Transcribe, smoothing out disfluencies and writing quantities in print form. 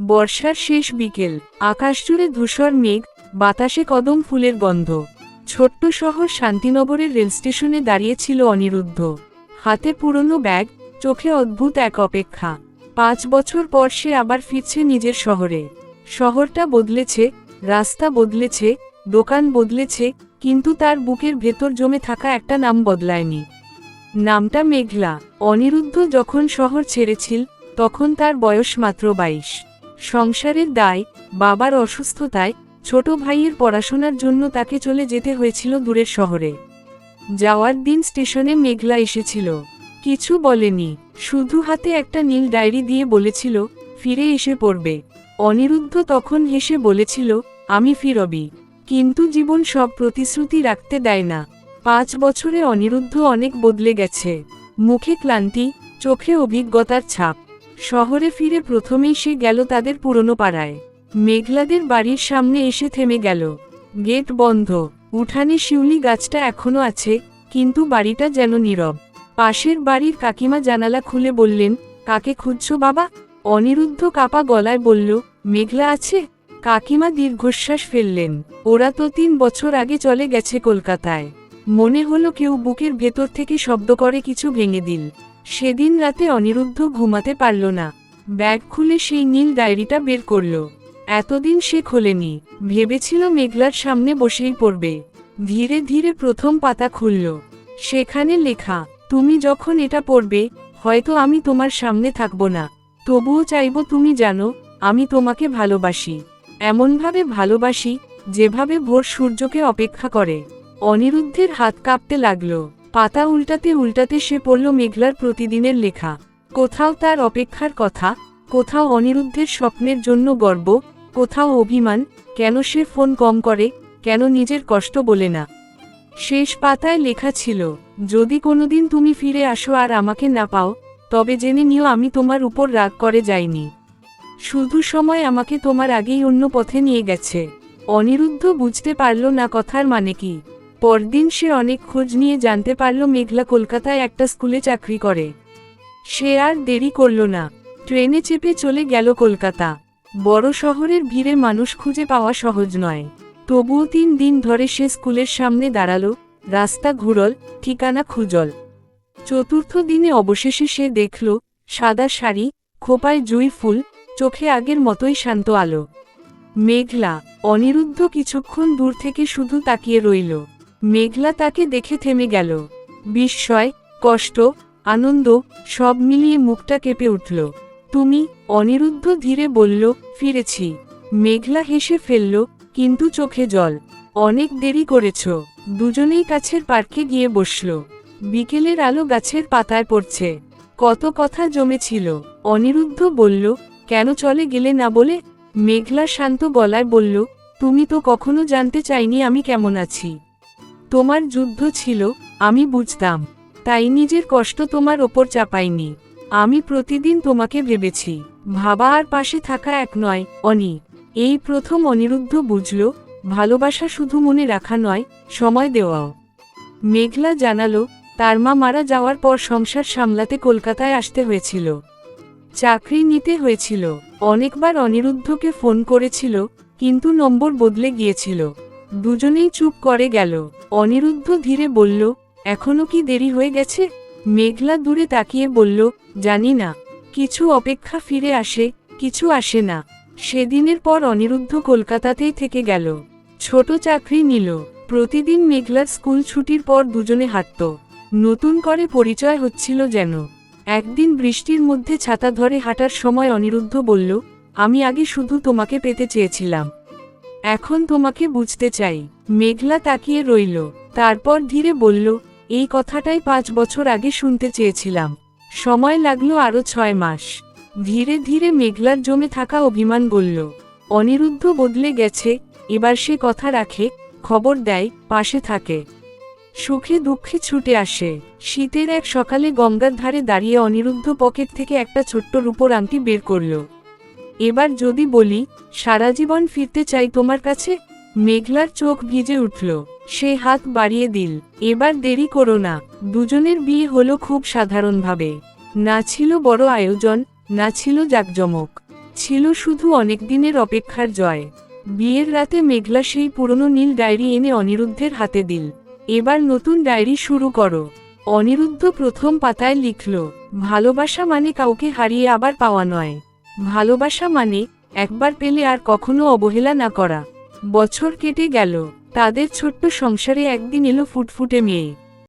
বর্ষার শেষ বিকেল, আকাশজুড়ে ধূসর মেঘ, বাতাসে কদম ফুলের গন্ধ। ছোট্ট শহর শান্তিনগরের রেলস্টেশনে দাঁড়িয়েছিল অনিরুদ্ধ। হাতে পুরনো ব্যাগ, চোখে অদ্ভুত এক অপেক্ষা। 5 বছর পর সে আবার ফিরছে নিজের শহরে। শহরটা বদলেছে, রাস্তা বদলেছে, দোকান বদলেছে, কিন্তু তার বুকের ভেতর জমে থাকা একটা নাম বদলায়নি। নামটা মেঘলা। অনিরুদ্ধ যখন শহর ছেড়েছিল, তখন তার বয়স মাত্র 22। সংসারের দায়, বাবার অসুস্থতায়, ছোট ভাইয়ের পড়াশোনার জন্য তাকে চলে যেতে হয়েছিল দূরের শহরে। যাওয়ার দিন স্টেশনে মেঘলা এসেছিল। কিছু বলেনি, শুধু হাতে একটা নীল ডায়েরি দিয়ে বলেছিল, ফিরে এসে পড়বে। অনিরুদ্ধ তখন হেসে বলেছিল, আমি ফিরবি। কিন্তু জীবন সব প্রতিশ্রুতি রাখতে দেয় না। 5 বছরে অনিরুদ্ধ অনেক বদলে গেছে। মুখে ক্লান্তি, চোখে অভিজ্ঞতার ছাপ। শহরে ফিরে প্রথমেই সে গেল তাদের পুরনো পাড়ায়। মেঘলাদের বাড়ির সামনে এসে থেমে গেল। গেট বন্ধ, উঠানে শিউলি গাছটা এখনো আছে, কিন্তু বাড়িটা যেন নীরব। পাশের বাড়ির কাকিমা জানালা খুলে বললেন, কাকে খুঁজছো বাবা? অনিরুদ্ধ কাপা গলায় বলল, মেঘলা আছে। কাকিমা দীর্ঘশ্বাস ফেললেন। ওরা তো 3 বছর আগে চলে গেছে কলকাতায়। মনে হলো কেউ বুকের ভেতর থেকে শব্দ করে কিছু ভেঙে দিল। সেদিন রাতে অনিরুদ্ধ ঘুমাতে পারল না। ব্যাগ খুলে সেই নীল ডায়েরিটা বের করল। এতদিন সে খোলেনি, ভেবেছিল মেঘলার সামনে বসেই পড়বে। ধীরে ধীরে প্রথম পাতা খুলল। সেখানে লেখা, তুমি যখন এটা পড়বে, হয়তো আমি তোমার সামনে থাকব না। তবুও চাইব তুমি জানো, আমি তোমাকে ভালোবাসি। এমনভাবে ভালোবাসি, যেভাবে ভোর সূর্যকে অপেক্ষা করে। অনিরুদ্ধের হাত কাঁপতে লাগল। পাতা উল্টাতে উল্টাতে সে পড়ল মেঘলার প্রতিদিনের লেখা। কোথাও তার অপেক্ষার কথা, কোথাও অনিরুদ্ধের স্বপ্নের জন্য গর্ব, কোথাও অভিমান, কেন সে ফোন কম করে, কেন নিজের কষ্ট বলে না। শেষ পাতায় লেখা ছিল, যদি কোনোদিন তুমি ফিরে আসো আর আমাকে না পাও, তবে জেনে নিও আমি তোমার উপর রাগ করে যাইনি। শুধু সময় আমাকে তোমার আগেই অন্য পথে নিয়ে গেছে। অনিরুদ্ধ বুঝতে পারল না কথার মানে কি। পরদিন সে অনেক খোঁজ নিয়ে জানতে পারল মেঘলা কলকাতায় একটা স্কুলে চাকরি করে। সে আর দেরি করল না, ট্রেনে চেপে চলে গেল কলকাতা। বড় শহরের ভিড়ে মানুষ খুঁজে পাওয়া সহজ নয়। তবুও 3 দিন ধরে সে স্কুলের সামনে দাঁড়ালো, রাস্তা ঘুরল, ঠিকানা খুঁজল। 4র্থ দিনে অবশেষে সে দেখল, সাদা শাড়ি, খোপায় জুঁই ফুল, চোখে আগের মতোই শান্ত আলো। মেঘলা। অনিরুদ্ধ কিছুক্ষণ দূর থেকে শুধু তাকিয়ে রইল। মেঘলা তাকে দেখে থেমে গেল। বিস্ময়, কষ্ট, আনন্দ, সব মিলিয়ে মুখটা কেঁপে উঠল। তুমি? অনিরুদ্ধ ধীরে বলল, ফিরেছি। মেঘলা হেসে ফেলল, কিন্তু চোখে জল। অনেক দেরি করেছ। দুজনেই কাছের পার্কে গিয়ে বসল। বিকেলের আলো গাছের পাতায় পড়ছে। কত কথা জমেছিল। অনিরুদ্ধ বলল, কেন চলে গেলে না বলে? মেঘলা শান্ত গলায় বলল, তুমি তো কখনো জানতে চাইনি আমি কেমন আছি। তোমার যুদ্ধ ছিল, আমি বুঝতাম, তাই নিজের কষ্ট তোমার ওপর চাপাইনি। আমি প্রতিদিন তোমাকে ভেবেছি। ভাবা আর পাশে থাকা এক নয়, অনি। এই প্রথম অনিরুদ্ধ বুঝল, ভালোবাসা শুধু মনে রাখা নয়, সময় দেওয়াও। মেঘলা জানালো, তার মা মারা যাওয়ার পর সংসার সামলাতে কলকাতায় আসতে হয়েছিল। চাকরি নিতে হয়েছিল। অনেকবার অনিরুদ্ধকে ফোন করেছিল, কিন্তু নম্বর বদলে গিয়েছিল। দুজনেই চুপ করে গেল। অনিরুদ্ধ ধীরে বলল, এখনো কি দেরি হয়ে গেছে? মেঘলা দূরে তাকিয়ে বলল, জানি না। কিছু অপেক্ষা ফিরে আসে, কিছু আসে না। সেদিনের পর অনিরুদ্ধ কলকাতাতেই থেকে গেল। ছোট চাকরি নিল। প্রতিদিন মেঘলার স্কুল ছুটির পর দুজনে হাঁটত। নতুন করে পরিচয় হচ্ছিল যেন। একদিন বৃষ্টির মধ্যে ছাতা ধরে হাঁটার সময় অনিরুদ্ধ বলল, আমি আগে শুধু তোমাকে পেতে চেয়েছিলাম। এখন তোমাকে বুঝতে চাই। মেঘলা তাকিয়ে রইল। তারপর ধীরে বলল, এই কথাটাই 5 বছর আগে শুনতে চেয়েছিলাম। সময় লাগলো আরো 6 মাস। ধীরে ধীরে মেঘলার জমে থাকা অভিমান গলল। অনিরুদ্ধ বদলে গেছে, এবার সে কথা রাখে, খবর দেয়, পাশে থাকে। সুখে দুঃখে ছুটে আসে। শীতের এক সকালে গঙ্গার ধারে দাঁড়িয়ে অনিরুদ্ধ পকেট থেকে একটা ছোট্ট রূপোর আংটি বের করল। এবার যদি বলি, সারা জীবন ফিরতে চাই তোমার কাছে। মেঘলার চোখ ভিজে উঠল। সে হাত বাড়িয়ে দিল, এবার দেরি করো না। দুজনের বিয়ে হলো খুব সাধারণভাবে। না ছিল বড় আয়োজন, না ছিল জাঁকজমক। ছিল শুধু অনেক দিনের অপেক্ষার জয়। বিয়ের রাতে মেঘলা সেই পুরনো নীল ডায়েরি এনে অনিরুদ্ধের হাতে দিল। এবার নতুন ডায়েরি শুরু করো। অনিরুদ্ধ প্রথম পাতায় লিখল, ভালোবাসা মানে কাউকে হারিয়ে আবার পাওয়া নয়। ভালোবাসা মানে একবার পেলে আর কখনো অবহেলা না করা। বছর কেটে গেল, তাদের ছোট্ট সংসারে একদিন এলো ফুটফুটে মেয়ে।